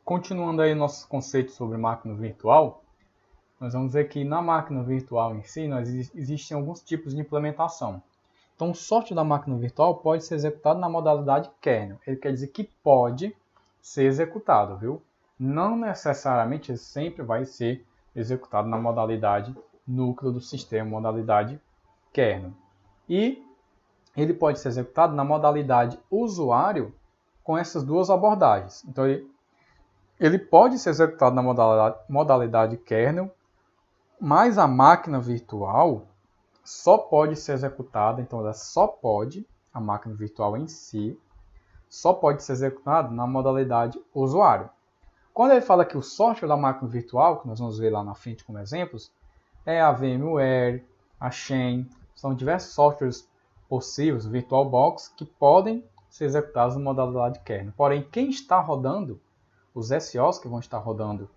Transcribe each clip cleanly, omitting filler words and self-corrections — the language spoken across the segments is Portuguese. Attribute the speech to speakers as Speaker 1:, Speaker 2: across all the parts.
Speaker 1: continuando aí nossos conceitos sobre máquina virtual, nós vamos ver que na máquina virtual em si, existem alguns tipos de implementação. Então, o software da máquina virtual pode ser executado na modalidade kernel. Ele quer dizer que pode ser executado, viu? Não necessariamente ele sempre vai ser executado na modalidade núcleo do sistema, modalidade kernel. E ele pode ser executado na modalidade usuário com essas duas abordagens. Então, ele pode ser executado na modalidade kernel, mas a máquina virtual só pode ser executada, então ela só pode, a máquina virtual em si, só pode ser executada na modalidade usuário. Quando ele fala que o software da máquina virtual, que nós vamos ver lá na frente como exemplos, é a VMware, a Xen, são diversos softwares possíveis, VirtualBox, que podem ser executados na modalidade kernel. Porém, quem está rodando, os SOs que vão estar rodando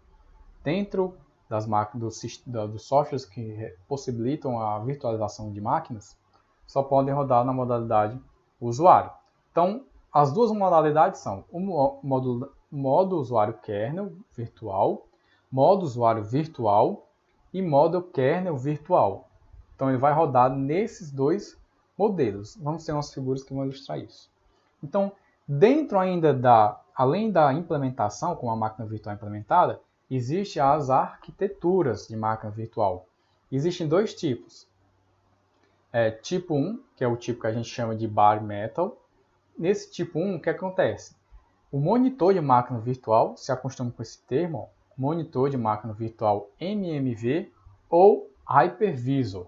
Speaker 1: dentro das máquinas, dos softwares que possibilitam a virtualização de máquinas, só podem rodar na modalidade usuário. Então, as duas modalidades são o modo usuário kernel virtual, modo usuário virtual e modo kernel virtual. Então, ele vai rodar nesses dois modelos. Vamos ter umas figuras que vão ilustrar isso. Então, dentro ainda além da implementação, com a máquina virtual implementada, existem as arquiteturas de máquina virtual. Existem dois tipos. Tipo 1, que é o tipo que a gente chama de bare metal. Nesse tipo 1, o que acontece? O monitor de máquina virtual, se acostuma com esse termo, monitor de máquina virtual MMV ou Hypervisor.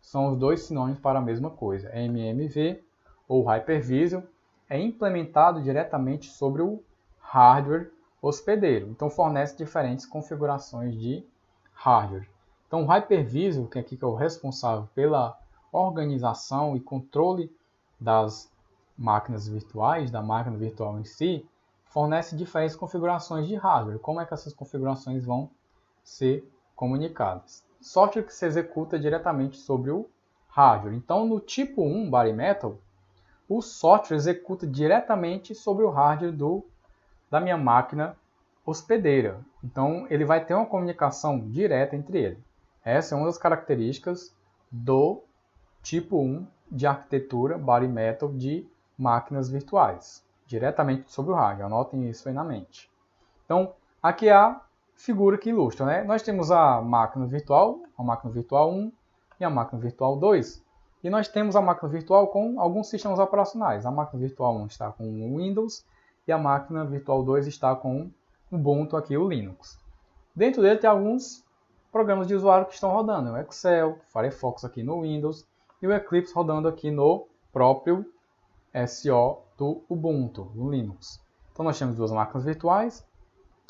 Speaker 1: São os dois sinônimos para a mesma coisa. MMV ou Hypervisor é implementado diretamente sobre o hardware hospedeiro. Então, fornece diferentes configurações de hardware. Então, o Hypervisor, que aqui é o responsável pela organização e controle das máquinas virtuais, da máquina virtual em si, fornece diferentes configurações de hardware. Como é que essas configurações vão ser comunicadas? Software que se executa diretamente sobre o hardware. Então, no tipo 1, bare metal, o software executa diretamente sobre o hardware da minha máquina hospedeira. Então, ele vai ter uma comunicação direta entre ele. Essa é uma das características do tipo 1 de arquitetura bare metal de máquinas virtuais, diretamente sobre o hardware. Anotem isso aí na mente. Então, aqui é a figura que ilustra, né? Nós temos a máquina virtual 1 e a máquina virtual 2. E nós temos a máquina virtual com alguns sistemas operacionais. A máquina virtual 1 está com o Windows e a máquina virtual 2 está com o Ubuntu, aqui o Linux. Dentro dele tem alguns programas de usuário que estão rodando. O Excel, Firefox aqui no Windows e o Eclipse rodando aqui no próprio SO do Ubuntu, no Linux. Então nós temos duas máquinas virtuais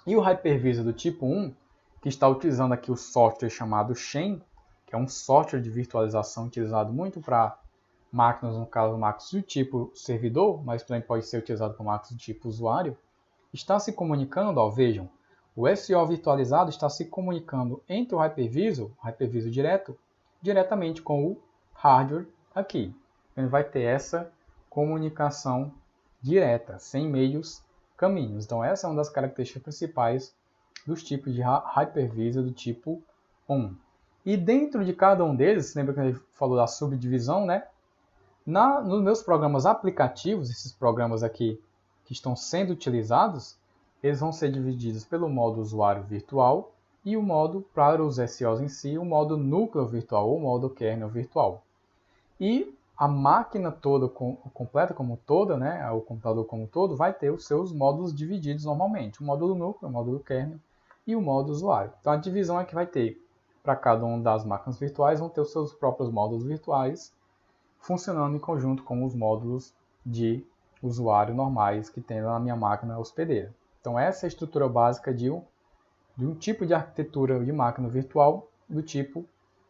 Speaker 1: e o Hypervisor do tipo 1, que está utilizando aqui o software chamado Xen, que é um software de virtualização utilizado muito para máquinas, no caso máquinas do tipo servidor, mas também pode ser utilizado para máquinas do tipo usuário, está se comunicando, vejam, o SO virtualizado está se comunicando entre o Hypervisor diretamente com o hardware aqui. Ele vai ter essa comunicação direta, sem meios caminhos. Então, essa é uma das características principais dos tipos de Hypervisor do tipo 1. E dentro de cada um deles, lembra que a gente falou da subdivisão, né? Nos meus programas aplicativos, esses programas aqui que estão sendo utilizados, eles vão ser divididos pelo modo usuário virtual e o modo, para os SOs em si, o modo núcleo virtual ou modo kernel virtual. E a máquina toda, completa como toda, né, o computador como todo, vai ter os seus módulos divididos normalmente. O módulo núcleo, o módulo kernel e o modo usuário. Então, a divisão é que vai ter, para cada uma das máquinas virtuais, vão ter os seus próprios módulos virtuais, funcionando em conjunto com os módulos de usuário normais que tem na minha máquina hospedeira. Então, essa é a estrutura básica de um tipo de arquitetura de máquina virtual do tipo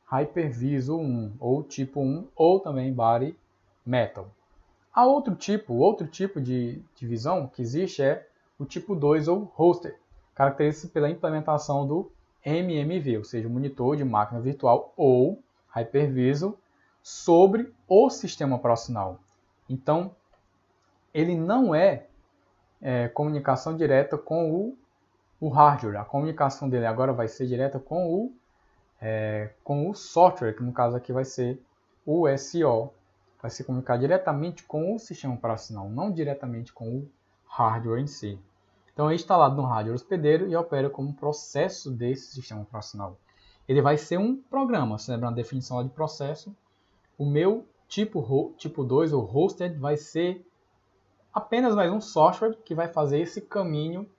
Speaker 1: Hypervisor 1, ou tipo 1, ou também bare metal. Há outro tipo de divisão que existe é o tipo 2, ou hosted, caracterizado pela implementação do MMV, ou seja, monitor de máquina virtual ou Hypervisor, sobre o sistema operacional. Então, ele não é comunicação direta com o O hardware, a comunicação dele agora vai ser direta com o software, que no caso aqui vai ser o SO. Vai se comunicar diretamente com o sistema operacional, não diretamente com o hardware em si. Então é instalado no hardware hospedeiro e opera como um processo desse sistema operacional. Ele vai ser um programa, se lembra na definição lá de processo. O meu tipo 2, ou hosted, vai ser apenas mais um software que vai fazer esse caminho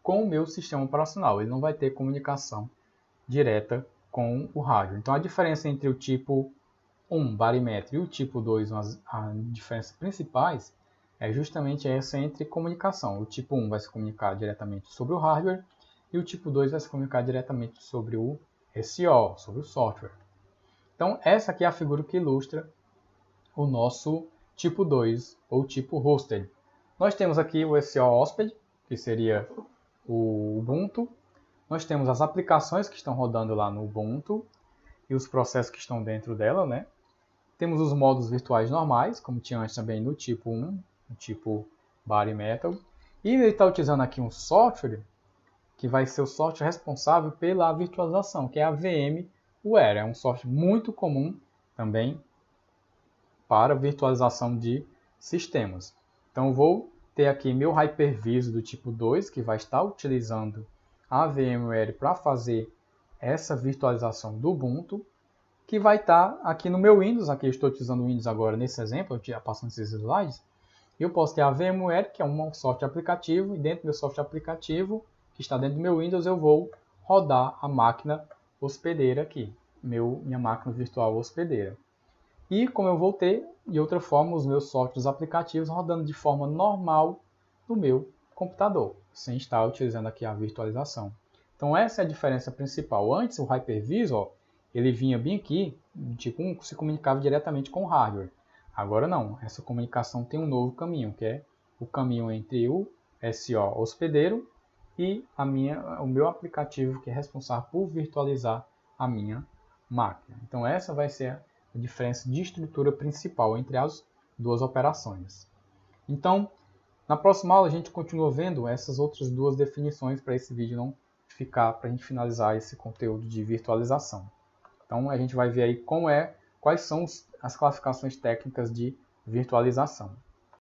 Speaker 1: com o meu sistema operacional. Ele não vai ter comunicação direta com o hardware. Então a diferença entre o tipo 1, barimetro, e o tipo 2, as diferenças principais, é justamente essa entre comunicação. O tipo 1 vai se comunicar diretamente sobre o hardware e o tipo 2 vai se comunicar diretamente sobre o SO, sobre o software. Então essa aqui é a figura que ilustra o nosso tipo 2 ou tipo hosted. Nós temos aqui o SO hóspede, que seria o Ubuntu. Nós temos as aplicações que estão rodando lá no Ubuntu e os processos que estão dentro dela, né? Temos os modos virtuais normais, como tinha antes também no tipo 1, no tipo Bare Metal. E ele está utilizando aqui um software que vai ser o software responsável pela virtualização, que é a VMware. É um software muito comum também para virtualização de sistemas. Então, eu vou ter aqui meu hypervisor do tipo 2, que vai estar utilizando a VMware para fazer essa virtualização do Ubuntu, que vai estar aqui no meu Windows. Aqui eu estou utilizando o Windows agora nesse exemplo, eu passando esses slides. Eu posso ter a VMware, que é um software aplicativo, e dentro do meu software aplicativo, que está dentro do meu Windows, eu vou rodar a máquina hospedeira aqui, minha máquina virtual hospedeira. E como eu vou ter, de outra forma, os meus softwares aplicativos rodando de forma normal no meu computador, sem estar utilizando aqui a virtualização. Então essa é a diferença principal. Antes o hypervisor, ele vinha bem aqui, tipo se comunicava diretamente com o hardware. Agora não, essa comunicação tem um novo caminho, que é o caminho entre o SO hospedeiro e o meu aplicativo, que é responsável por virtualizar a minha máquina. Então essa vai ser a diferença de estrutura principal entre as duas operações. Então, na próxima aula a gente continua vendo essas outras duas definições para esse vídeo não ficar, para a gente finalizar esse conteúdo de virtualização. Então a gente vai ver aí quais são as classificações técnicas de virtualização.